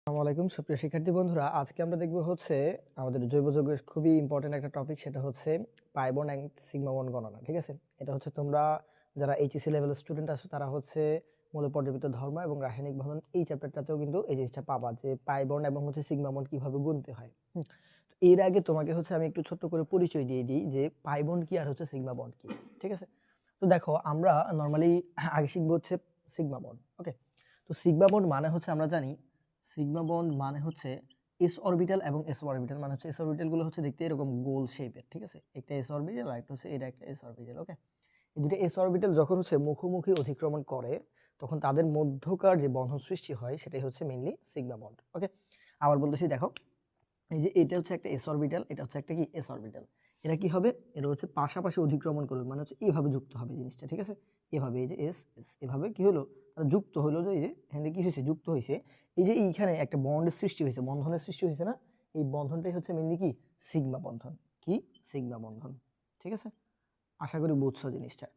আসসালামু আলাইকুম সুপ্রিয় শিক্ষার্থী বন্ধুরা, আজকে আমরা দেখব হচ্ছে আমাদের জৈব যৌগের খুবই ইম্পর্টেন্ট একটা টপিক, সেটা হচ্ছে pi bond and sigma bond গণনা। ঠিক আছে, এটা হচ্ছে তোমরা যারা এইচএসসি লেভেলের স্টুডেন্ট আছো তারা হচ্ছে মৌলিক পর্যাবৃত্ত ধর্ম এবং রাসায়নিক বন্ধন এই চ্যাপ্টারটাতেও কিন্তু এই জিনিসটা পাবা যে পাই বন্ড এবং হচ্ছে সিগমা বন্ড কিভাবে গুনতে হয়। তো এর আগে তোমাকে হচ্ছে আমি একটু ছোট্ট করে পরিচয় দিয়ে দিই যে পাই বন্ড কি আর হচ্ছে সিগমা বন্ড কি। ঠিক আছে, তো দেখো আমরা নর্মালি আগে শিখবো হচ্ছে সিগমা বন্ড। ওকে, তো সিগমা বন্ড মানে হচ্ছে আমরা জানি সিগমা বন্ড মানে হচ্ছে এস অরবিটাল এবং এস অরবিটাল মানে হচ্ছে এস অরবিটাল গুলো হচ্ছে দেখতে এরকম গোল শেপের। ঠিক আছে, একটা এস অরবিটাল আর একটা হচ্ছে এটা একটা এস অরবিটাল। ওকে, এই দুটো এস অরবিটাল যখন হচ্ছে মুখোমুখি অতিক্রমণ করে তখন তাদের মধ্যকার যে বন্ধন সৃষ্টি হয় সেটাই হচ্ছে মেইনলি সিগমা বন্ড। ওকে, আবার বলতেছি, দেখো এই যে এটা হচ্ছে একটা এস অরবিটাল, এটা হচ্ছে একটা কি এস অরবিটাল। এরা কি হবে, এরা হচ্ছে পাশাপাশি অতিক্রমণ করবে, মানে হচ্ছে এইভাবে যুক্ত হবে জিনিসটা। ঠিক আছে, এভাবে এই যে এস এস এভাবে কি হলো, তারা যুক্ত হলো। যে এই যে এখানে কি হয়েছে, যুক্ত হয়েছে। এই যে এইখানে একটা বন্ডের সৃষ্টি হয়েছে, বন্ধনের সৃষ্টি হয়েছে না, এই বন্ধনটাই হচ্ছে মেনলি কি সিগমা বন্ধন। কি সিগমা বন্ধন। ঠিক আছে, আশা করি বুঝছো জিনিসটা।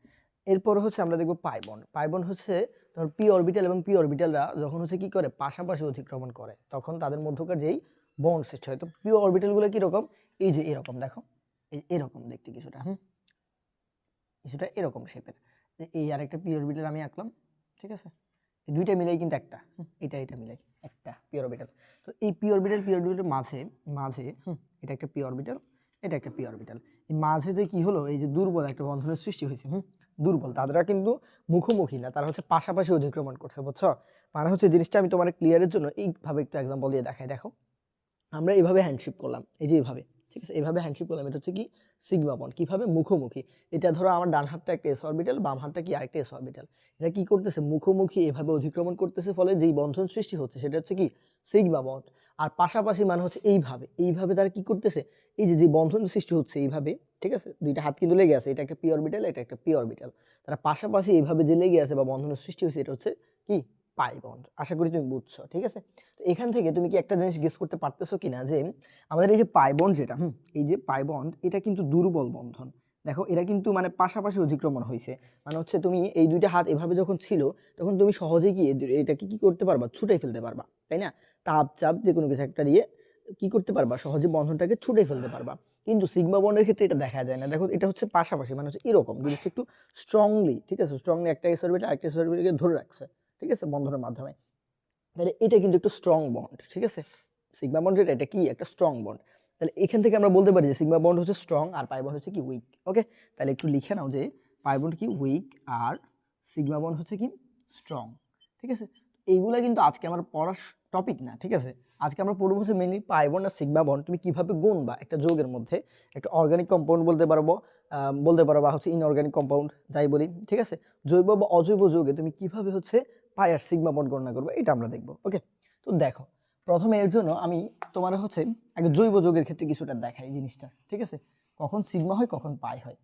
এরপর হচ্ছে আমরা দেখবো পাই বন্ড। পাই বন্ড হচ্ছে তোমার পি অরবিটাল এবং পি অরবিটালরা যখন হচ্ছে কি করে পাশাপাশি অতিক্রমণ করে তখন তাদের মধ্যকার যেই বন্ড সৃষ্টি হয়। তো পি অরবিটালগুলো কিরকম, এই যে এরকম, দেখো এরকম দেখতে কিছুটা, কিছুটা এরকম শেপের। এই আরেকটা পি অরবিটাল আমি আঁকলাম। ঠিক আছে, এই দুইটা মিলাই কিন্তু একটা, এটা মিলাই একটা পি অরবিটাল। তো এই পি অরবিটাল মাঝে মাঝে এটা একটা পি অরবিটাল, এটা একটা পি অরবিটাল। এই মাঝে যে কি হলো, এই যে দুর্বল একটা বন্ধনের সৃষ্টি হয়েছে। দুর্বল, তারা কিন্তু মুখোমুখি না, তারা হচ্ছে পাশাপাশি অতিক্রমণ করছে। বুঝছো, মানে হচ্ছে জিনিসটা আমি তোমার ক্লিয়ারের জন্য এইভাবে একটু এক্সাম্পল দিয়ে দেখাই। দেখো আমরা এইভাবে হ্যান্ডশিপ করলাম, এই যে এইভাবে। ঠিক আছে, এইভাবে হ্যান্ডশিপ করলাম, এটা হচ্ছে কি সিগমা বন্ড। কিভাবে, মুখোমুখি। এটা ধরো আমার ডান হাতটা একটা এস অরবিটাল, বাম হাতটা কি আরেকটা এস অরবিটাল। এটা কি করতেছে, মুখোমুখি এভাবে অতিক্রমণ করতেছে, ফলে যেই বন্ধন সৃষ্টি হচ্ছে সেটা হচ্ছে কি সিগমা বন্ড। আর পাশাপাশি মানে হচ্ছে এইভাবে এইভাবে তারা কি করতেছে, এই যে যে বন্ধন সৃষ্টি হচ্ছে এইভাবে। ঠিক আছে, দুইটা হাত কিন্তু লেগে আছে, এটা একটা পি অরবিটাল, এটা একটা পি অরবিটাল। তারা পাশাপাশি এইভাবে যে লেগে আছে বা বন্ধনের সৃষ্টি হয়েছে, এটা হচ্ছে কি পাই বন্ড। আশা করি তুমি বুঝছো। ঠিক আছে, তো এখান থেকে তুমি কি একটা জিনিস গেস করতে পারতেছো কিনা যে আমাদের এই যে পাই বন্ড যেটা, এই যে পাই বন্ড, এটা কিন্তু দুর্বল বন্ধন। দেখো এরা কিন্তু মানে পাশাপাশি অতিক্রমণ হয়েছে, মানে হচ্ছে তুমি এই দুইটা হাত এভাবে যখন ছিল তখন তুমি সহজেই কি এটাকে কি করতে পারবা, ছুটে ফেলতে পারবা, তাই না? তাপ চাপ যে কোনো কিছু একটা দিয়ে কি করতে পারবা, সহজে বন্ধনটাকে ছুটে ফেলতে পারবা। কিন্তু সিগমা বন্ডের ক্ষেত্রে এটা দেখা যায় না। দেখো এটা হচ্ছে পাশাপাশি, মানে হচ্ছে এরকম জিনিসটা একটু স্ট্রংলি, ঠিক আছে, স্ট্রংলি একটা এস অরবিটাল আরেকটা এস অরবিটালকে ধরে রাখছে। ঠিক আছে, বন্ধনের মাধ্যমে। তাহলে এটা কিন্তু একটু স্ট্রং বন্ড। ঠিক আছে, সিগমা বন্ড যেটা, এটা কি একটা স্ট্রং বন্ড। তাহলে এখান থেকে আমরা বলতে পারি যে সিগমা বন্ড হচ্ছে স্ট্রং আর পাই বন্ড হচ্ছে কি উইক। ওকে, তাহলে একটু লিখে নাও যে পাই বন্ড কি উইক আর সিগমা বন্ড হচ্ছে কি স্ট্রং। ঠিক আছে, এইগুলা কিন্তু আজকে আমার পড়ার টপিক না। ঠিক আছে, আজকে আমরা পড়বো হচ্ছে মেনলি পাই বন্ড আর সিগমা বন্ড তুমি কিভাবে গুনবা একটা যৌগের মধ্যে। একটা অর্গানিক কম্পাউন্ড বলতে পারবো, বা হচ্ছে ইনঅর্গানিক কম্পাউন্ড যাই বলি। ঠিক আছে, জৈব বা অজৈব যৌগে তুমি কিভাবে হচ্ছে পাই আর সিগমা বন্ড গণনা করবো, এটা আমরা দেখবো। ওকে, তো দেখো প্রথমে এর জন্য আমি তোমার হচ্ছে আগে জৈব যৌগের ক্ষেত্রে কিছুটা দেখাই জিনিসটা। ঠিক আছে, কখন সিগমা হয় কখন পাই হয়।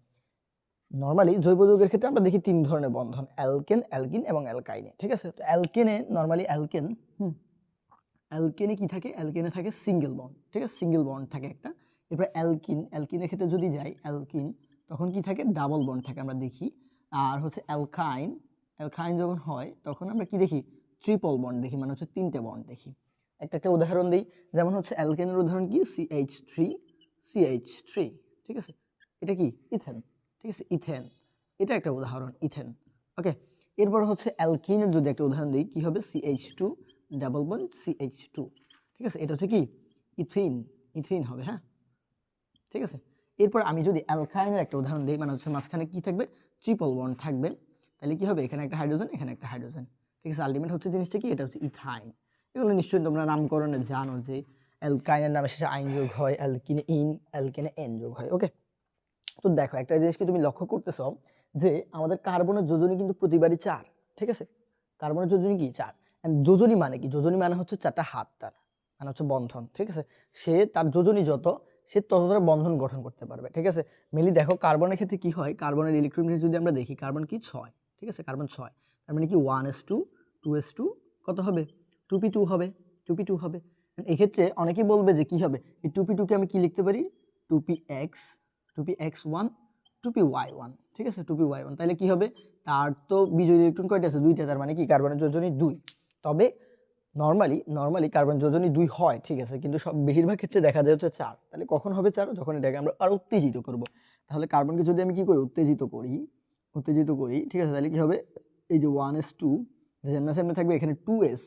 নর্মালি জৈব যৌগের ক্ষেত্রে আমরা দেখি তিন ধরনের বন্ধন, অ্যালকেন, অ্যালকিন এবং অ্যালকাইনে। ঠিক আছে, তো অ্যালকেনে নর্মালি অ্যালকেনে কি থাকে, অ্যালকেনে থাকে সিঙ্গেল বন্ড। ঠিক আছে, সিঙ্গেল বন্ড থাকে একটা। এরপর অ্যালকিনের ক্ষেত্রে যদি যাই, অ্যালকিন তখন কি থাকে, ডাবল বন্ড থাকে আমরা দেখি। আর হচ্ছে অ্যালকাইন, অ্যালকাইন যখন হয় তখন আমরা কি দেখি, ট্রিপল বন্ড দেখি, মানে হচ্ছে তিনটে বন্ড দেখি। একটা উদাহরণ দিই, যেমন হচ্ছে অ্যালকেনের উদাহরণ কি, CH3 ঠিক আছে, এটা কি ইথেন। ঠিক আছে, ইথেন, এটা একটা উদাহরণ, ইথেন। ওকে, এরপর হচ্ছে অ্যালকিনের যদি একটা উদাহরণ দিই, কি হবে, CH2 ডাবল বন্ড CH2। ঠিক আছে, এটা হচ্ছে কি ইথিন, ইথিন হবে। হ্যাঁ, ঠিক আছে, এরপর আমি যদি অ্যালকাইনের একটা উদাহরণ দিই, মানে হচ্ছে মাঝখানে কি থাকবে, ট্রিপল বন্ড থাকবে। তাহলে কি হবে, এখানে একটা হাইড্রোজেন, এখানে একটা হাইড্রোজেন। ঠিক আছে, আলটিমেট হচ্ছে জিনিসটা কি, এটা হচ্ছে ইথাইন। এগুলো নিশ্চয়ই তোমরা নামকরণে জানো যে অ্যালকাইনের নামে শেষে আইন যোগ হয়, অ্যালকিনে অ্যালকেনে এন যোগ হয়। ওকে, তো দেখো একটা জিনিসকে তুমি লক্ষ্য করতেছ যে আমাদের কার্বনের যোজনী কিন্তু প্রতিবারই 4। ঠিক আছে, কার্বনের যোজনী কি 4। যোজনী মানে কি, যোজনী মানে হচ্ছে 4টা হাত, তার মানে হচ্ছে বন্ধন। ঠিক আছে, সে তার যোজনী যত, সে ততটা বন্ধন গঠন করতে পারবে। ঠিক আছে, মেনলি দেখো কার্বনের ক্ষেত্রে কি হয়, কার্বনের ইলেকট্রন যদি আমরা দেখি, কার্বন কি 6। ঠিক আছে, কার্বন 6, তার মানে কি 1s2 2s2 কত হবে, 2p2 হবে, 2p2 হবে। এক্ষেত্রে অনেকেই বলবে যে কি হবে, এই 2p2 কে আমি কি লিখতে পারি, 2px 2px1 2py1। ঠিক আছে, 2py1, তাহলে কি হবে, তার তো বিজোড় ইলেকট্রন কয়টা আছে, 2টা, তার মানে কি কার্বনের যোজনী 2। তবে নরমালি কার্বন যোজনী 2 হয়, ঠিক আছে, কিন্তু সব বেশিরভাগ ক্ষেত্রে দেখা যায় হচ্ছে 4। তাহলে কখন হবে 4? যখন এটাকে আমরা আরো উত্তেজিত করব। তাহলে কার্বনকে যদি আমি কি করি, উত্তেজিত করি, ঠিক আছে, তাহলে কি হবে, এই যে 1s2 সামনে থাকবে, এখানে 2s,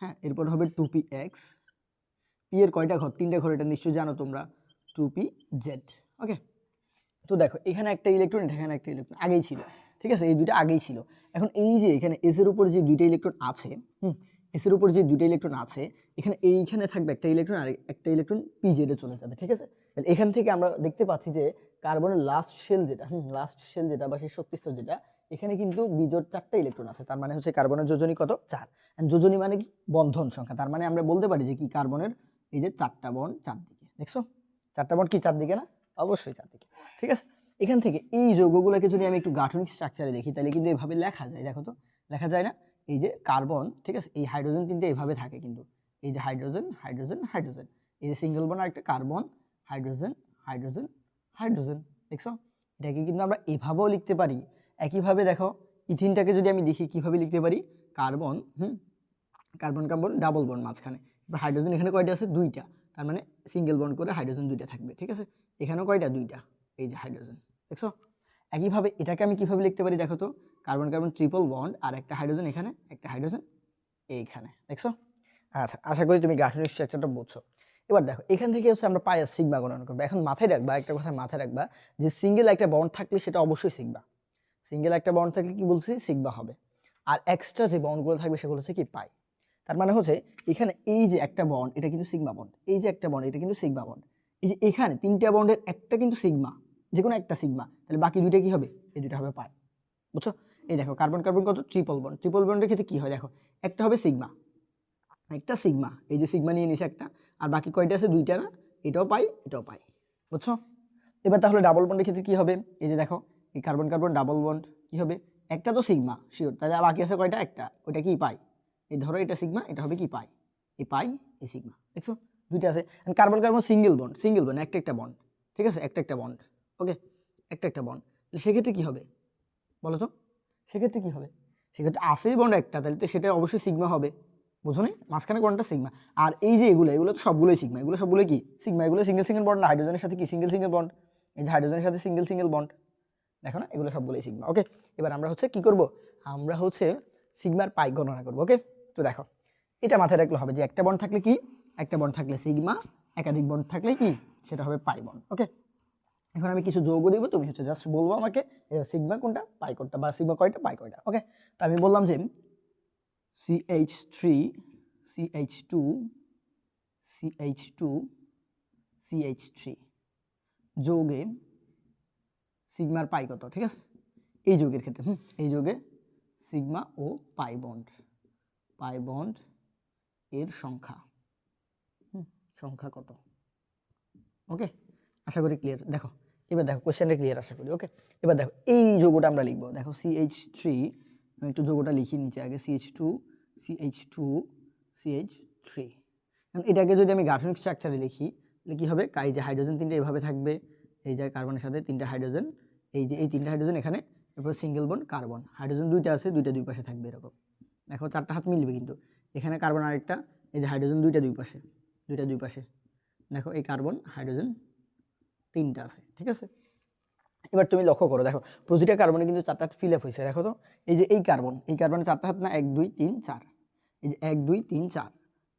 হ্যাঁ, এরপর হবে 2px, পি এর কয়টা ঘর, 3টা ঘর, এটা নিশ্চয়ই জানো তোমরা, 2pz। ওকে, তো দেখো এখানে একটা ইলেকট্রন, এখানে একটা ইলেকট্রন আগেই ছিল, ঠিক আছে, এই দুইটা আগেই ছিল। এখন এই যে এখানে এস এর উপর যে দুইটা ইলেকট্রন আছে, এস এর উপর যে দুইটা ইলেকট্রন আছে, এইখানে থাকবে একটা ইলেকট্রন, আর একটা ইলেকট্রন পিজেডে চলে যাবে, ঠিক আছে। তাহলে এখান থেকে আমরা দেখতে পাচ্ছি যে কার্বনের লাস্ট শেল যেটা বা সেই শক্তিস্তর যেটা, এখানে কিন্তু বিজোড় 4টা ইলেকট্রন আছে। তার মানে হচ্ছে কার্বনের যোজনী কত? 4। যোজনী মানে কি? বন্ধন সংখ্যা। তার মানে আমরা বলতে পারি যে কি, কার্বনের এই যে 4টা বন্ড 4 দিকে, দেখছো 4টা বন্ড কি 4 দিকে না? অবশ্যই 4 দিকে, ঠিক আছে। এখান থেকে এই যৌগগুলোকে যদি আমি একটু গাঠনিক স্ট্রাকচারে দেখি, তাহলে কিন্তু এভাবে লেখা যায়, দেখো তো, লেখা যায় না? এই যে কার্বন, ঠিক আছে, এই হাইড্রোজেন তিনটে এভাবে থাকে কিন্তু, এই যে হাইড্রোজেন, এই যে সিঙ্গেল বন্ড আর একটা কার্বন, হাইড্রোজেন, দেখছো, এটাকে কিন্তু আমরা এভাবেও লিখতে পারি। একইভাবে দেখো ইথিনটাকে যদি আমি দেখি কিভাবে লিখতে পারি, কার্বন, কার্বন ডাবল বন্ড মাঝখানে, এবার হাইড্রোজেন এখানে কয়টা আছে? 2টা, তার মানে সিঙ্গেল বন্ড করে হাইড্রোজেন 2টা থাকবে, ঠিক আছে। এখানেও কয়টা? 2টা, এই যে হাইড্রোজেন, দেখছো। একইভাবে এটাকে আমি কিভাবে লিখতে পারি, দেখো তো, কার্বন ট্রিপল বন্ড আর একটা হাইড্রোজেন এখানে, একটা হাইড্রোজেন এইখানে, দেখছো। আচ্ছা, আশা করি তুমি গাঠনিক স্ট্রাকচারটা বুঝছো। এবার দেখো এখান থেকে হচ্ছে আমরা পাই আর সিগমা গণনা করবো। এখন মাথায় রাখবা, একটা কথা মাথায় রাখবা, যে সিঙ্গেল একটা বন্ড থাকলে সেটা অবশ্যই সিগমা, সিঙ্গেল একটা বন্ড থাকলে কি বলছি, সিগমা হবে। আর এক্সট্রা যে বন্ডগুলো থাকবে সেগুলো হচ্ছে কি, পাই। তার মানে হচ্ছে এখানে এই যে একটা বন্ড, এটা কিন্তু সিগমা বন্ড, এই যে একটা বন্ড, এটা কিন্তু সিগমা বন্ড, এই যে এখানে 3টা বন্ডের একটা কিন্তু সিগমা, যে কোনো একটা সিগমা, তাহলে বাকি 2টা কি হবে? এই 2টা হবে পাই, বুঝছো। এই দেখো কার্বন কত, ট্রিপল বন্ডের ক্ষেত্রে কি হয় দেখো, একটা হবে সিগমা, একটা সিগমা, এই যে সিগমা নিয়ে নিছে একটা, আর বাকি কয়টা আছে? 2টা না, এটাও পাই, এটাও পাই, বুঝছো। এবার তাহলে ডাবল বন্ডের ক্ষেত্রে কি হবে? এই যে দেখো এই কার্বন ডাবল বন্ড কি হবে, একটা তো সিগমা শিওর, তাহলে বাকি আছে কয়টা? একটা, ওইটা কি পাই, এই ধরো এটা সিগমা, এটা হবে কি পাই, এই পাই, এই সিগমা, দেখছো 2টা আছে। কার্বন সিঙ্গেল বন্ড, একটা বন্ড, ঠিক আছে, একটা বন্ড, ওকে, একটা বন্ড, সেক্ষেত্রে কি হবে বলো তো, সেক্ষেত্রে কি হবে? সেক্ষেত্রে আসেই বন্ড একটা, তাহলে তো সেটা অবশ্যই সিগমা হবে, বুঝো নি, মাঝখানে কোনটা সিগমা। আর এই যে এগুলো তো সবগুলোই সিগমা, এগুলো সবগুলো কি সিগমা, এগুলো সিঙ্গেল বন্ড না, হাইড্রোজেনের সাথে কি সিঙ্গেল বন্ড, এই যে হাইড্রোজেনের সাথে সিঙ্গেল বন্ড, দেখো না, এগুলো সবগুলোই সিগমা। ওকে, এবার আমরা হচ্ছে কি করব, আমরা হচ্ছে সিগমার পাই গণনা করব। ওকে, তো দেখো এটা মাথায় রাখলে হবে যে একটা বন্ড থাকলে কি, একটা বন্ড থাকলে সিগমা, একাধিক বন্ড থাকলে কি, সেটা হবে পাই বন্ড। ওকে, এখন আমি কিছু যৌগ দিব, তুমি হচ্ছে জাস্ট বলবো আমাকে সিগমা কোনটা, পাই কোনটা, বা সিগমা কয়টা, পাই কয়টা। ওকে, তো আমি বললাম যে CH3 CH2 CH2 CH3 যৌগে সিগমার পাই কত, ঠিক আছে, এই যৌগের ক্ষেত্রে, এই যৌগে সিগমা ও পাই বন্ড এর সংখ্যা, সংখ্যা কত। ওকে, আশা করি ক্লিয়ার। দেখো এবার দেখো কোশ্চেনটা ক্লিয়ার আশা করি। ওকে, এবার দেখো এই যৌগটা আমরা লিখবো, দেখো CH3, আমি একটু যৌগটা লিখি নিচে আগে, CH2 CH3, এটাকে যদি আমি গাঠনিক স্ট্রাকচারে লিখি তাহলে কি হবে, এই যে হাইড্রোজেন 3টা এভাবে থাকবে, এই যে কার্বনের সাথে 3টা হাইড্রোজেন, এই যে এই 3টা হাইড্রোজেন এখানে, এরপর সিঙ্গেল বন্ড কার্বন, হাইড্রোজেন 2টা আছে, 2টা দুই পাশে থাকবে এরকম, দেখো 4টা হাত মিলবে কিন্তু, এখানে কার্বন আরেকটা, এই যে হাইড্রোজেন 2টা দুই পাশে, দেখো এই কার্বন হাইড্রোজেন 3টা আছে, ঠিক আছে। এবার তুমি লক্ষ্য করো, দেখো প্রতিটা কার্বনে কিন্তু 4টা ফিল আপ হয়েছে, দেখো তো, এই যে এই কার্বনে 4টা হাত না, 1 2 3 4, এই যে 1 2 3 4,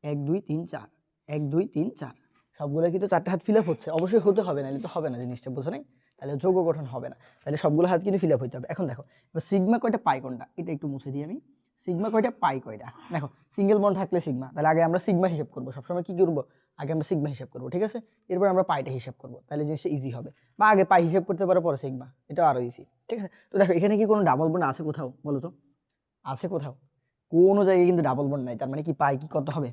1 2 3 4, 1 2 3 4, সবগুলো কিন্তু 4টা হাত ফিল আপ হচ্ছে, অবশ্যই হতে হবে, নাহলে তো হবে না জিনিসটা, বুঝো নাই, তাহলে যৌগ গঠন হবে না, তাহলে সবগুলো হাত কিন্তু ফিল আপ হতে হবে। এখন দেখো এবার সিগমা কয়টা, পাই কোনটা, এটা একটু মুছে দিই আমি, সিগমা কয়টা, পাই কয়টা। দেখো সিঙ্গেল বন্ড থাকলে সিগমা, তাহলে আগে আমরা সিগমা হিসাব করবো, সবসময় কি করবো, আগে আমরা সিগমা হিসাব করবো, ঠিক আছে, এরপর আমরা পাইটা হিসাব করবো, তাহলে জিনিসটা ইজি হবে, বা আগে পাই হিসাব করতে পারো পরে সিগমা, এটা আরো ইজি, ঠিক আছে। তো দেখো এখানে কি কোনো ডাবল বন্ড আছে কোথাও, বলো তো, আছে কোথাও? কোনো জায়গায় কিন্তু ডাবল বন্ড নাই, তার মানে কি পাই কি কত হবে,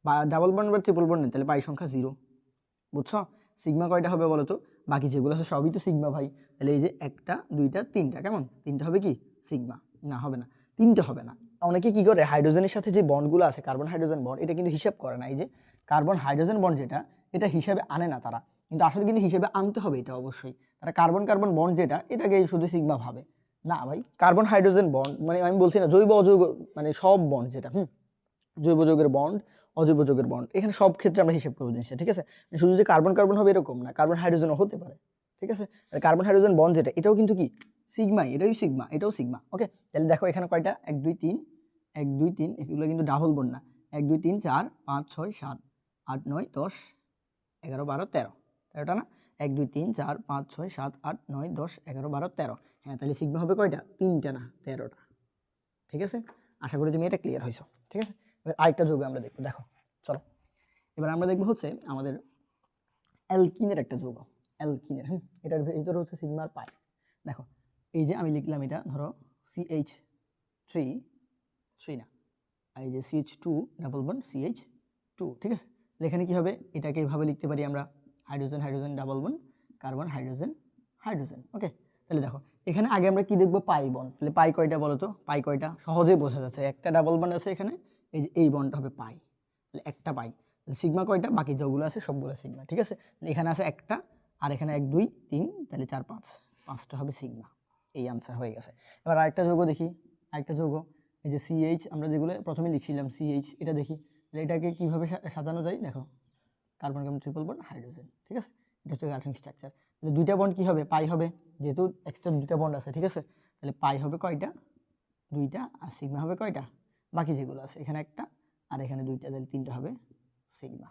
বা ডাবল বন্ড বা ট্রিপল বন্ড নেই, তাহলে পাই সংখ্যা 0, বুঝছো। সিগমা কয়টা হবে বলো তো, বাকি যেগুলো আছে সবই তো সিগমা ভাই, তাহলে এই যে 1টা 2টা 3টা, কেমন 3টা হবে কি সিগমা, না হবে না, 3টা হবে না। অনেকে কি করে, হাইড্রোজেনের সাথে যে বন্ডগুলো আছে, কার্বন হাইড্রোজেন বন্ড, এটা কিন্তু হিসাব করে না, এই যে কার্বন হাইড্রোজেন বন্ড যেটা, এটা হিসাবে আনে না তারা, কিন্তু আসলে কিন্তু হিসাবে আনতে হবে এটা অবশ্যই, তারা কার্বন বন্ড যেটা, এটাকে শুধু সিগমা ভাবে না ভাই, কার্বন হাইড্রোজেন বন্ড মানে আমি বলছি না জৈব অজৈব, মানে সব বন্ড যেটা, জৈব যৌগের বন্ড, অজৈব যৌগের বন্ড, এখানে সব ক্ষেত্রে আমরা হিসাব করবো জিনিসটা, ঠিক আছে। শুধু যে কার্বন কার্বন হবে এরকম না, কার্বন হাইড্রোজেনও হতে পারে, ঠিক আছে। কার্বন হাইড্রোজেন বন্ড যেটা, এটাও কিন্তু কি সিগমাই, এটাও সিগমা, এটাও সিগমা। ওকে, তাহলে দেখো এখানে কয়টা, 1 2 3, 1 2 3, এগুলো কিন্তু ডাবল বন্ড না, 1 2 3 4 5 6 7 8 9 10 11 12 13, 13টা না, 1 2 3 4 5 6 7 8 9 10 11 12 13। হ্যাঁ, তাহলে সিগমা হবে কয়টা, 3টা না 13টা, ঠিক আছে। আশা করি তুমি এটা ক্লিয়ার হয়েছো, ঠিক আছে। এবার আরেকটা যৌগ আমরা দেখবো, দেখো চলো। এবার আমরা দেখবো হচ্ছে আমাদের অ্যালকিনের একটা যৌগ, অ্যালকিনের। এটার ভিতরে হচ্ছে সিগমা আর পাই। দেখো এই যে আমি লিখলাম, এটা ধরো CH3 না, এই যে CH2 ডাবল বন্ড CH2, ঠিক আছে। এখানে কি হবে, এটাকে এইভাবে লিখতে পারি আমরা, hydrogen hydrogen double bond, carbon hydrogen hydrogen. Okay, তাহলে দেখো এখানে আগে আমরা কি দেখবো, পাই বন্ড। তাহলে পাই কয়টা বলো তো, পাই কয়টা, সহজেই বোঝা যাচ্ছে, একটা ডাবল বন্ড আছে এখানে, এই যে এই বন্ডটা হবে পাই, তাহলে একটা পাই। সিগমা কয়টা, বাকি যৌগুলো আছে সবগুলো সিগমা, ঠিক আছে। এখানে আছে একটা, আর এখানে 1 2 3, তাহলে 4 5, 5টা হবে সিগমা। এই আনসার হয়ে গেছে। এবার আরেকটা যৌগ দেখি, আরেকটা যৌগ, এই যে CH আমরা যেগুলো প্রথমে লিখছিলাম CH, এটা দেখি এটাকে কীভাবে সাজানো যায়। দেখো carbon carbon triple bond hydrogen, ঠিক আছে। এটা হচ্ছে গাঠনিক স্ট্রাকচার। তাহলে দুইটা বন্ড কী হবে, পাই হবে, যেহেতু এক্সট্রা দুইটা বন্ড আছে, ঠিক আছে। তাহলে পাই হবে কয়টা, 2টা, আর সিগমা হবে কয়টা, বাকি যেগুলো আছে, এখানে একটা আর এখানে 2টা, তাহলে 3টা হবে সিগমা।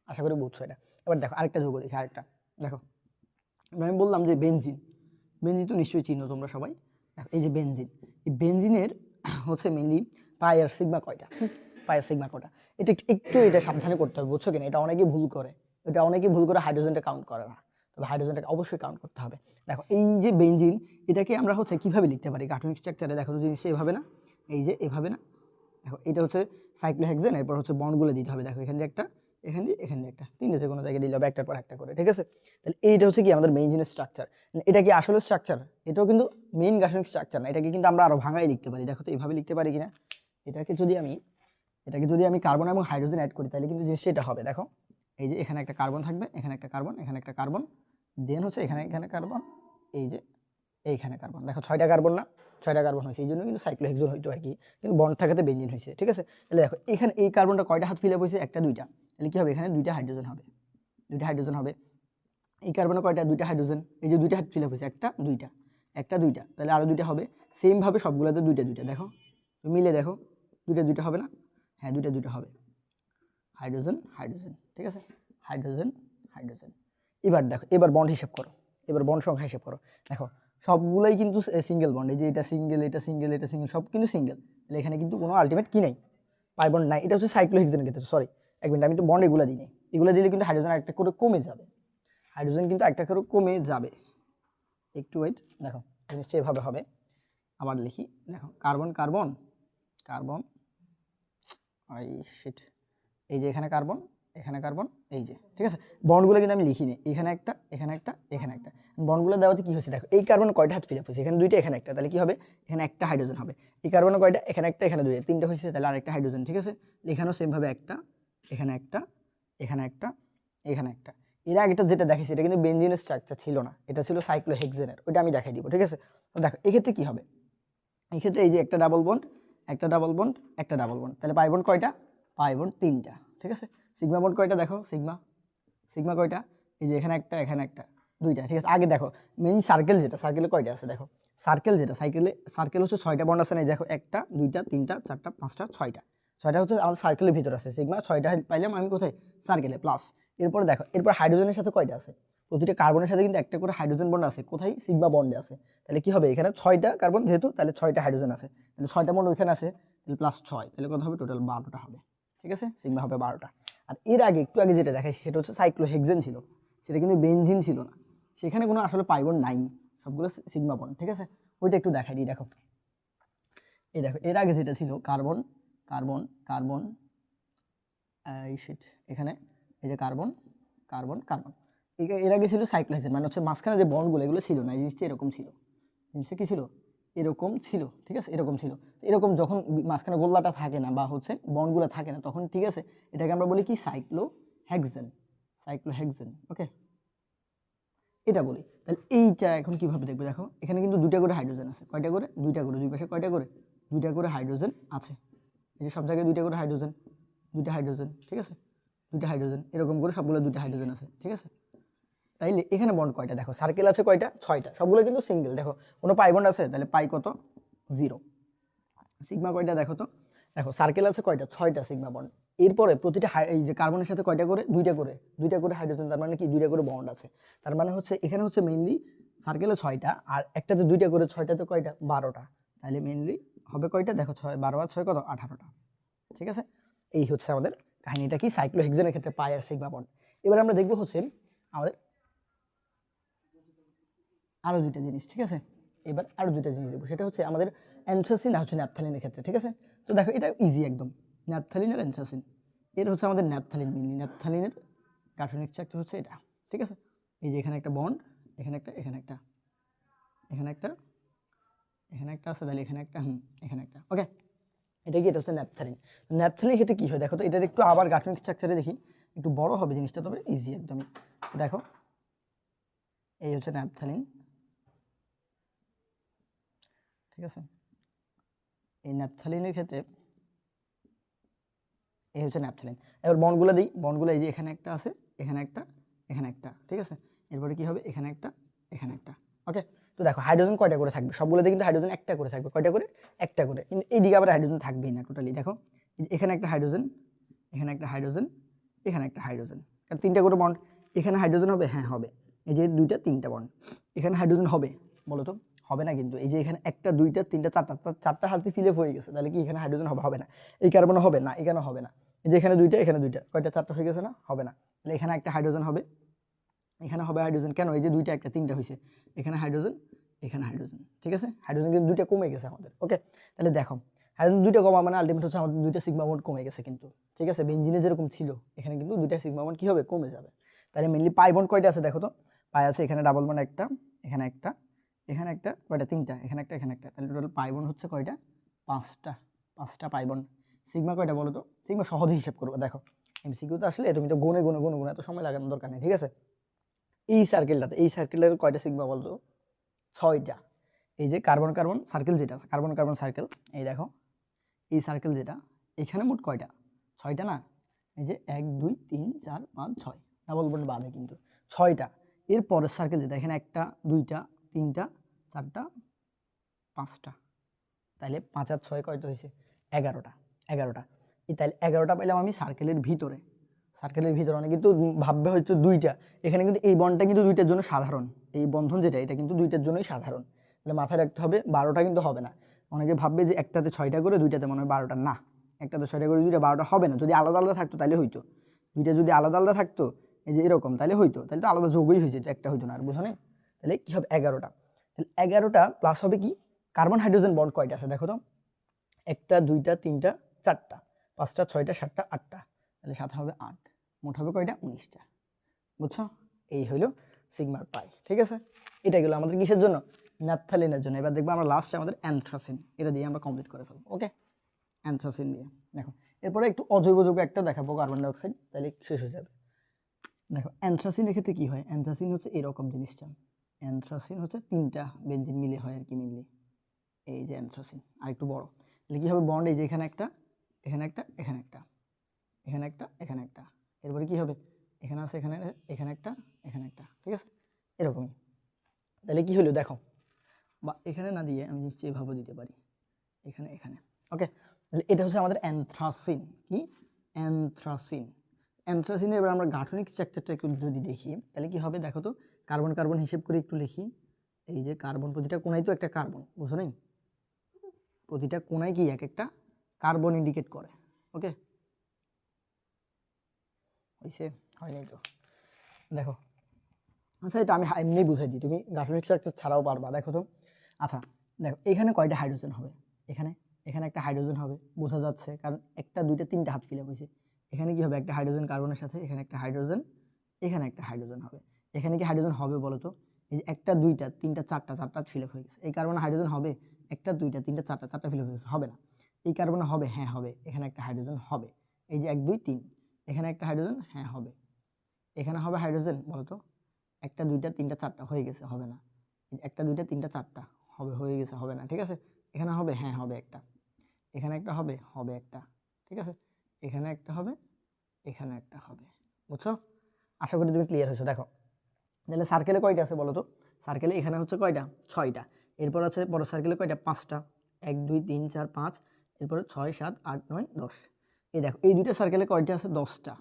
আশা করি বুঝছো এটা। এবার দেখো আরেকটা যৌগ দেখি, আরেকটা দেখো, আমি বললাম যে বেনজিন, বেনজিন তো নিশ্চয়ই চিনো তোমরা সবাই। এই যে বেনজিন, এই বেনজিনের হচ্ছে মেনলি পাই আর সিগমা কয়টা, পাই আর সিগমা কয়টা, এটা একটু এটা সাবধানে করতে হবে, বুঝছো কিনা। এটা অনেকেই ভুল করে, এটা অনেকেই ভুল করে হাইড্রোজেনটা কাউন্ট করে না, তবে হাইড্রোজেনটাকে অবশ্যই কাউন্ট করতে হবে। দেখো এই যে বেনজিন, এটাকে আমরা হচ্ছে কীভাবে লিখতে পারি গাঠনিক স্ট্রাকচারে, দেখো তো জিনিসটা এভাবে না, এই যে এভাবে না, দেখো এটা হচ্ছে সাইক্লোহেক্সেন, এরপর হচ্ছে বন্ডগুলো দিতে হবে। দেখো এখান দিয়ে একটা, এখান দিয়ে এখান দিয়ে একটা, তিনটে যে কোনো জায়গায় দিলে হবে, একটার পর একটা করে, ঠিক আছে। তাহলে এইটা হচ্ছে কি আমাদের বেনজিনের স্ট্রাকচার। এটা কি আসলে স্ট্রাকচার, এটাও কিন্তু মেইন গাঠনিক স্ট্রাকচার না, এটাকে কিন্তু আমরা আরো ভাঙাই লিখতে পারি। দেখো তো এইভাবে লিখতে পারি কিনা, এটাকে যদি আমি কার্বন এবং হাইড্রোজেন অ্যাড করি, তাহলে কিন্তু জিনিসটা এটা হবে। দেখো এই যে এখানে একটা কার্বন থাকবে, এখানে একটা কার্বন, এখানে একটা কার্বন, দেন হচ্ছে এখানে কার্বন, এই যে এইখানে কার্বন। দেখো 6টা কার্বন না, 6টা কার্বন হয়েছে, এই জন্য কিন্তু সাইক্লোহেক্সেন হইতো আর কি, কিন্তু বন্ড থাকাতে বেনজিন হয়েছে, ঠিক আছে। তাহলে দেখো এখানে এই কার্বনটা কয়টা হাত ফিল আপ হয়েছে, একটা 2টা, তাহলে কি হবে, এখানে 2টা হাইড্রোজেন হবে, 2টা হাইড্রোজেন হবে। এই কার্বনে কয়টা, 2টা হাইড্রোজেন, এই যে 2টা হাত ফিল আপ হয়েছে, একটা 2টা, একটা 2টা, তাহলে আরও 2টা হবে। সেমভাবে সবগুলোতে 2টা 2টা, দেখো মিলে দেখো 2টা 2টা হবে না, হ্যাঁ 2টা 2টা হবে, হাইড্রোজেন হাইড্রোজেন, ঠিক আছে, হাইড্রোজেন হাইড্রোজেন। এবার দেখো, এবার বন্ড হিসাব করো, এবার বন্ড সংখ্যা হিসাব করো। দেখো সবগুলোই কিন্তু সিঙ্গেল বন্ড, এই যে এটা সিঙ্গেল, এটা সিঙ্গেল, এটা সিঙ্গেল, সব কিন্তু সিঙ্গেল। তাহলে এখানে কিন্তু কোনো আলটিমেট কি নাই, পাই বন্ড নাই। এটা হচ্ছে সাইক্লোহেক্সেনের ক্ষেত্রে, সরি এক মিনিট, আমি তো বন্ড এগুলো দিই নাই, এগুলো দিলে কিন্তু হাইড্রোজেন একটা করে কমে যাবে, হাইড্রোজেন কিন্তু একটা করে কমে যাবে। একটু ওয়েট, দেখো জিনিসটা এভাবে হবে, আবার লিখি। দেখো কার্বন কার্বন কার্বন, এই যে এখানে কার্বন, এখানে কার্বন, এই যে, ঠিক আছে। বন্ডগুলো কিন্তু আমি লিখিনি, এখানে একটা, এখানে একটা, এখানে একটা। বন্ডগুলো দেওয়াতে কি হচ্ছে, দেখো এই কার্বন কয়টা হাত ফিল আপ হয়েছে, এখানে 2টা, এখানে একটা, তাহলে কি হবে, এখানে একটা হাইড্রোজেন হবে। এই কার্বন কয়টা, এখানে একটা, এখানে 2টা, 3টা হয়েছে, তাহলে আরেকটা হাইড্রোজেন, ঠিক আছে। এখানেও সেমভাবে একটা, এখানে একটা, এখানে একটা, এখানে একটা। এর আগেটা যেটা দেখেছি এটা কিন্তু বেনজিনের স্ট্রাকচার ছিল না, এটা ছিল সাইক্লোহেক্সেনের, ওইটা আমি দেখাই দিব, ঠিক আছে। তো দেখো এক্ষেত্রে কি হবে, এক্ষেত্রে এই যে একটা ডাবল বন্ড, একটা ডাবল বন্ড, একটা ডাবল বন্ড, তাহলে পাই বন্ড কয়টা, পাই বন্ড 3টা, ঠিক আছে। সিগমা বন্ড কয়টা, দেখো সিগমা, সিগমা কয়টা, এই যে এখানে একটা, এখানে একটা, 2টা, ঠিক আছে। আগে দেখো মেইন সার্কেল যেটা, সার্কেলে কয়টা আছে, দেখো সার্কেল যেটা, সার্কেল হচ্ছে 6টা বন্ড আছে না, দেখো 1টা 2টা 3টা 4টা 5টা 6টা, 6টা হচ্ছে আমাদের সার্কেলের ভিতর আছে। সিগমা 6টা পাইলাম আমি কোথায়, সার্কেলে, প্লাস এরপর দেখো এরপর হাইড্রোজেনের সাথে কয়টা আছে, প্রতিটা কার্বনের সাথে কিন্তু একটা করে হাইড্রোজেন বন্ড আছে, কোথায়, সিগমা বন্ডে আছে। তাহলে কি হবে, এখানে 6টা কার্বন যেহেতু, তাহলে 6টা হাইড্রোজেন আছে, তাহলে 6টা বন্ড ওইখানে আছে, তাহলে প্লাস 6, তাহলে কত হবে, টোটাল 12টা হবে, ঠিক আছে। সিগমা হবে 12টা। আর এর আগে একটু আগে যেটা দেখাইছি সেটা হচ্ছে সাইক্লোহেক্সেন ছিল, সেটা কিন্তু বেনজিন ছিল না, সেখানে কোনো আসলে পাই বন্ড নাই, সবগুলো সিগমা বন্ড, ঠিক আছে। ওইটা একটু দেখাই দিই, দেখো এই দেখো এর আগে যেটা ছিল কার্বন কার্বন কার্বন, এখানে এই যে কার্বন কার্বন কার্বন, এর আগে ছিল সাইক্লোহেক্সেন, মানে হচ্ছে মাঝখানে যে বন্ডগুলো এগুলো ছিল না, এই জিনিসটা এরকম ছিল, জিনিসটা কি ছিল, এরকম ছিল, ঠিক আছে, এরকম ছিল। এরকম যখন মাঝখানে গোল্লাটা থাকে না বা হচ্ছে বন্ডগুলো থাকে না, তখন ঠিক আছে এটাকে আমরা বলি কি, সাইক্লোহেক্সেন, সাইক্লোহেক্সেন, ওকে, এটা বলি। তাহলে এইটা এখন কিভাবে দেখবে, দেখো এখানে কিন্তু 2টা করে হাইড্রোজেন আছে, কয়টা করে, 2টা করে, দুই পাশে কয়টা করে, 2টা করে হাইড্রোজেন আছে, এই যে সব জায়গায় দুইটা করে হাইড্রোজেন, দুইটা হাইড্রোজেন, ঠিক আছে, দুইটা হাইড্রোজেন, এরকম করে সবগুলো দুইটা হাইড্রোজেন আছে, ঠিক আছে। তাইলে এখানে বন্ড কয়টা দেখো, সার্কেল আছে কয়টা, 6টা, সবগুলো কিন্তু সিঙ্গেল। দেখো কোনো পাই বন্ড আছে, তাহলে পাই কত, 0। সিগমা কয়টা দেখো তো, দেখো সার্কেল আছে কয়টা, 6টা সিগমা বন্ড। এরপরে প্রতিটা এই যে কার্বনের সাথে কয়টা করে, দুইটা করে হাইড্রোজেন, তার মানে কি দুইটা করে বন্ড আছে। তার মানে হচ্ছে এখানে হচ্ছে মেইনলি সার্কেলে 6টা, আর একটাতে দুইটা করে, 6টাতে কয়টা, 12টা। তাহলে মেইনলি হবে কয়টা দেখো, 6 12 আর 6 কত, 18টা, ঠিক আছে। এই হচ্ছে আমাদের কাহিনীটা কি, সাইক্লোহেক্সেনের ক্ষেত্রে পাই আর সিগমা বন্ড। এবার আমরা দেখবো হচ্ছে আমাদের আরো দুইটা জিনিস, ঠিক আছে। এবার আরো দুইটা জিনিস দেখবো, সেটা হচ্ছে আমাদের অ্যানথ্রাসিন আর হচ্ছে ন্যাপথ্যালিনের ক্ষেত্রে, ঠিক আছে। তো দেখো এটা ইজি একদম, ন্যাপথ্যালিন আর অ্যানথ্রাসিন। এর হচ্ছে আমাদের ন্যাপথ্যালিন, মেনলি ন্যাপথ্যালিনের গাঠনিক স্ট্রাকচার হচ্ছে এটা, ঠিক আছে। এই যে এখানে একটা বন্ড, এখানে একটা, এখানে একটা, এখানে একটা, এখানে একটা আছে, তাহলে এখানে একটা, এখানে একটা, ওকে। এটা কি, এটা হচ্ছে ন্যাপথ্যালিন। ন্যাপথ্যালিনের ক্ষেত্রে কি হয় দেখো তো, এটার একটু আবার গাঠনিক স্ট্রাকচারে দেখি, একটু বড় হবে জিনিসটা, তবে ইজি একদম। দেখো এই হচ্ছে ন্যাপথ্যালিন, ঠিক আছে। এই ন্যাপথ্যালিনের ক্ষেত্রে এই হচ্ছে ন্যাপথ্যালিন। এবার বন্ডগুলো দিই, বন্ডগুলো এই যে এখানে একটা আছে, এখানে একটা, এখানে একটা, ঠিক আছে। এরপরে কি হবে, এখানে একটা, এখানে একটা, ওকে। তো দেখো হাইড্রোজেন কয়টা করে থাকবে, সবগুলোতে কিন্তু হাইড্রোজেন একটা করে থাকবে, কয়টা করে, একটা করে। কিন্তু এই দিকে আবার হাইড্রোজেন থাকবেই না টোটালি। দেখো এখানে একটা হাইড্রোজেন, এখানে একটা হাইড্রোজেন, এখানে একটা হাইড্রোজেন, কারণ 3টা করে বন্ড। এখানে হাইড্রোজেন হবে, হ্যাঁ হবে, এই যে 2টা 3টা বন্ড। এখানে হাইড্রোজেন হবে, বলো তো, হবে না কিন্তু। এই যে এখানে একটা, 2টা 3টা 4টা, 4টা হালতে ফিল আপ হয়ে গেছে, তাহলে কি এখানে হাইড্রোজেন হবে, হবে না। এই কার্বনে হবে না, এখানে হবে না। এই যে এখানে 2টা, এখানে 2টা, কয়টা, 4টা হয়ে গেছে না, হবে না। তাহলে এখানে একটা হাইড্রোজেন হবে, এখানে হবে হাইড্রোজেন, কেন, এই যে 2টা একটা 3টা হয়েছে, এখানে হাইড্রোজেন, এখানে হাইড্রোজেন, ঠিক আছে। হাইড্রোজেন কিন্তু 2টা কমে গেছে আমাদের, ওকে। তাহলে দেখো হাইড্রোজেন 2টা কমা মানে আলটিমেট হচ্ছে আমাদের 2টা সিগমা বন্ড কমে গেছে কিন্তু, ঠিক আছে। বেনজিনে যেরকম ছিল, এখানে কিন্তু 2টা সিগমা বন্ড কি হবে, কমে যাবে। তাহলে মেনলি পাই বন্ড কয়টা আছে দেখো তো, পাই আছে এখানে ডাবল বন্ড একটা, এখানে একটা, এখানে একটা, কয়টা, 3টা, এখানে একটা, এখানে একটা। তাহলে টোটাল পাই বন্ড হচ্ছে কয়টা, 5টা, 5টা পাই বন্ড। সিগমা কয়টা বলো তো, সিগমা সহজে হিসাব করবো, দেখো এমসিকিউতে আসলে তুমি তো গুনে গুনে গুনে গুনে এত সময় লাগানোর দরকার নেই, ঠিক আছে। এই সার্কেলটাতে, এই সার্কেলের কয়টা সিগমা বলতো, 6টা। এই যে কার্বন কার্বন সার্কেল যেটা, কার্বন কার্বন সার্কেল, এই দেখো এই সার্কেল যেটা, এখানে মোট কয়টা, 6টা না। এই যে 1 2 3 4 5 6, ডাবল বন্ড বাদে কিন্তু 6টা। এর পরের সার্কেল যেটা, এখানে একটা, 2টা 3টা 4টা 5টা, তাহলে 5 আর 6 কয়টা হয়েছে, 11টা, 11টা। এই তাহলে 11টা পাইলাম আমি সার্কেলের ভিতরে। সার্কেলের ভিতরে অনেক কিন্তু ভাববে হয়তো 2টা, এখানে কিন্তু এই বন্ডটা কিন্তু 2টার জন্য সাধারণ, এই বন্ধন যেটা এটা কিন্তু 2টার জন্যই সাধারণ। তাহলে মাথায় রাখতে হবে 12টা কিন্তু হবে না। অনেকে ভাববে যে একটাতে 6টা করে, 2টাতে মনে হয় 12টা, না, একটাতে 6টা করে 2টা 12টা হবে না। যদি আলাদা আলাদা থাকতো তাহলে হইতো, 2টা যদি আলাদা আলাদা থাকতো, এই যে এরকম, তাহলে হইতো, তাহলে তো আলাদা যোগই হয়ে যেত, একটা হইতো না, আর বুঝো না। তাহলে কি হবে, 11টা। তাহলে 11টা প্লাস হবে কি, কার্বন হাইড্রোজেন বন্ড কয়টা আছে দেখো তো, একটা, 2টা 3টা 4টা 5টা 6টা 7টা 8টা, তাহলে 7 হবে 8, মোট হবে কয়টা, 19টা, বুঝছো। এই হইলো সিগমার পাই, ঠিক আছে। এটা গেলো আমাদের কিসের জন্য, ন্যাপথ্যালিনের জন্য। এবার দেখবো আমরা লাস্টে আমাদের অ্যানথ্রাসিন, এটা দিয়ে আমরা কমপ্লিট করে ফেলবো, ওকে। অ্যানথ্রাসিন দিয়ে দেখো, এরপরে একটু অজৈব যৌগ একটা দেখাবো, কার্বন ডাইঅক্সাইড, তাহলে শেষ হয়ে যাবে। দেখো অ্যানথ্রাসিনের ক্ষেত্রে কি হয়, অ্যানথ্রাসিন হচ্ছে এরকম জিনিসটা, অ্যানথ্রাসিন হচ্ছে 3টা বেনজিন মিলে হয় আর কি মেনলি। এই যে অ্যানথ্রাসিন আর একটু বড়, তাহলে কি হবে, বন্ড এই যে এখানে একটা, এখানে একটা, এখানে একটা, এখানে একটা, এখানে একটা, এরপরে কি হবে, এখানে আছে, এখানে, এখানে একটা, এখানে একটা, ঠিক আছে, এরকমই। তাহলে কি হলো দেখো, বা এখানে না দিয়ে আমি নিশ্চয়ই এভাবে দিতে পারি, এখানে, এখানে, ওকে। তাহলে এটা হচ্ছে আমাদের অ্যানথ্রাসিন, কি, অ্যানথ্রাসিন। অ্যানথ্রাসিনের এবার আমরা গাঠনিক স্ট্রাকচারটা একটু যদি দেখি, তাহলে কি হবে দেখো তো, কার্বন কার্বন হিসেব করে একটু লিখি। এই যে কার্বন, প্রতিটা কোনায় তো একটা কার্বন, বুঝো নাই, প্রতিটা কোনায় কি এক একটা কার্বন ইন্ডিকেট করে, ওকে। হয়েছে, হয় নাই তো, দেখো, আচ্ছা এটা আমি এমনি বুঝাই দিই, তুমি গাঠনিক স্ট্রাকচার ছাড়াও পারবা, দেখো তো। আচ্ছা দেখো এখানে কয়টা হাইড্রোজেন হবে, এখানে, এখানে একটা হাইড্রোজেন হবে, বোঝা যাচ্ছে, কারণ একটা, 2টা 3টা হাত ফিল আপ হয়েছে। এখানে কি হবে, একটা হাইড্রোজেন কার্বনের সাথে, এখানে একটা হাইড্রোজেন, এখানে একটা হাইড্রোজেন হবে। এখানে কি হাইড্রোজেন হবে বলো তো, এই যে একটা, 2টা 3টা 4টা, 4টা ফিল আপ হয়ে গেছে। এই কার্বনে হাইড্রোজেন হবে, একটা, 2টা 3টা 4টা, 4টা ফিল আপ হয়ে গেছে, হবে না। এই কার্বনে হবে, হ্যাঁ হবে, এখানে একটা হাইড্রোজেন হবে, এই যে 1 2 3, এখানে একটা হাইড্রোজেন, হ্যাঁ হবে, এখানে হবে হাইড্রোজেন বলো তো, একটা, 2টা 3টা 4টা হয়ে গেছে, হবে না। একটা, 2টা 3টা 4টা হবে, হয়ে গেছে, হবে না, ঠিক আছে। এখানে হবে, হ্যাঁ হবে একটা, এখানে একটা হবে, হবে একটা, ঠিক আছে, এখানে একটা হবে, এখানে একটা হবে, বুঝছো? আশা করি তুমি ক্লিয়ার হয়েছো। দেখো তাহলে সার্কেলে কয়টা আছে বলো তো? সার্কেলে এখানে হচ্ছে কয়টা? 6টা। এরপর আছে বড় সার্কেলে কয়টা? 5টা। 1 2 3 4 5, এরপরে 6 7 8 9 10। এই দেখো এই দুইটা সার্কেলে কয়টা আছে? 10টা।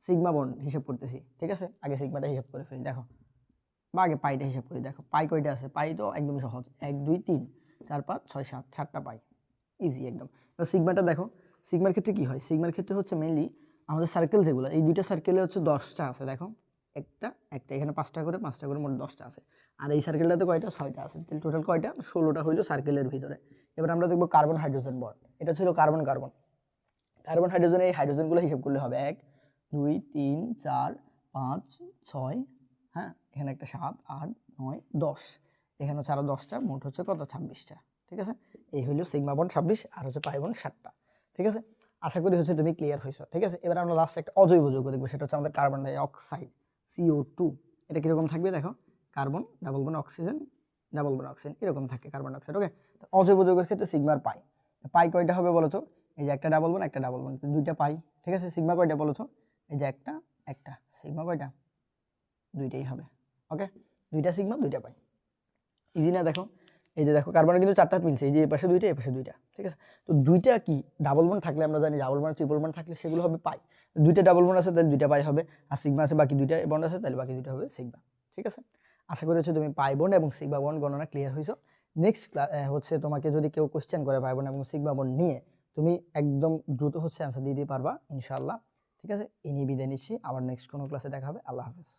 সিগমা বন্ড হিসাব করতেছি, ঠিক আছে? আগে সিগমাটা হিসাব করে ফেলি, দেখো, বা আগে পাইটা হিসাব করি। দেখো পাই কয়টা আছে? পাই তো একদম সহজ, 1 2 3 4 5 6 7, 7টা পাই, ইজি একদম। এবার সিগমাটা দেখো, সিগমার ক্ষেত্রে কি হয়? সিগমার ক্ষেত্রে হচ্ছে মেইনলি আমাদের সার্কেল যেগুলো, এই দুইটা সার্কেলে হচ্ছে 10টা আছে, দেখো একটা একটা, এখানে 5টা করে 5টা করে মোট 10টা আছে। আর এই সার্কেলটাতে কয়টা? 6টা আছে। তাহলে টোটাল কয়টা? 16টা হইলো সার্কেলের ভিতরে। এবার আমরা দেখবো কার্বন হাইড্রোজেন বন্ড, এটা ছিল কার্বন কার্বন। কার্বন হাইড্রোজেন, এই হাইড্রোজেনগুলো হিসাব করলে হবে 1 2 3 4 5 6, হ্যাঁ, এখানে একটা 7 8 9 10, এখানে হচ্ছে আরো 10টা, মোট হচ্ছে কত? 26টা। ঠিক আছে, এই হইলো সিগমা বন্ড 26, আর হচ্ছে পাই বন্ড 7টা। ঠিক আছে, আশা করি হচ্ছে তুমি ক্লিয়ার হয়েছো। ঠিক আছে, এবার আমরা লাস্ট একটা অজৈব যৌগ দেখবো, সেটা হচ্ছে আমাদের কার্বন ডাই অক্সাইড, CO2। এটা কিরকম থাকবে দেখো, carbon double bond oxygen, double bond oxygen, এরকম থাকে কার্বন ডাইঅক্সাইড। ওকে, অজৈব যৌগের ক্ষেত্রে সিগমার পাই, পাই কয়টা হবে বলো তো? এই যে একটা ডাবল বন্ড একটা ডাবল বন্ড, দুইটা পাই। ঠিক আছে, সিগমা কয়টা বলো তো? এই যে একটা একটা, সিগমা কয়টা? দুইটাই হবে। ওকে, দুইটা সিগমা দুইটা পাই, ইজি না? দেখো এই যে দেখো কার্বনের কিন্তু 4টা মিলছে, এই যে এই পাশে দুইটা এই পাশে দুইটা। ঠিক আছে, তো দুইটা কি ডাবল বন্ড থাকলে আমরা জানি ডাবল বন্ড ট্রিপল বন্ড থাকলে সেগুলো হবে পাই। দুইটা ডাবল বন্ড আছে তাহলে দুইটা পাই হবে, আর সিগমা আছে বাকি দুইটা বন্ড আছে তাহলে বাকি দুইটা হবে সিগমা। ঠিক আছে, আশা করি হচ্ছে তুমি পাই বন্ড এবং সিগমা বন্ড গণনা ক্লিয়ার হয়েছো। নেক্সট হচ্ছে তোমাকে যদি কেউ কোশ্চেন করে পাই বন্ড এবং সিগমা বন্ড নিয়ে, তুমি একদম দ্রুত হচ্ছে অ্যান্সার দিয়ে দিতে পারবা ইনশাআল্লাহ। ঠিক আছে, এই নিয়ে বিদায় নিচ্ছি, আবার নেক্সট কোনো ক্লাসে দেখা হবে। আল্লাহ হাফেজ।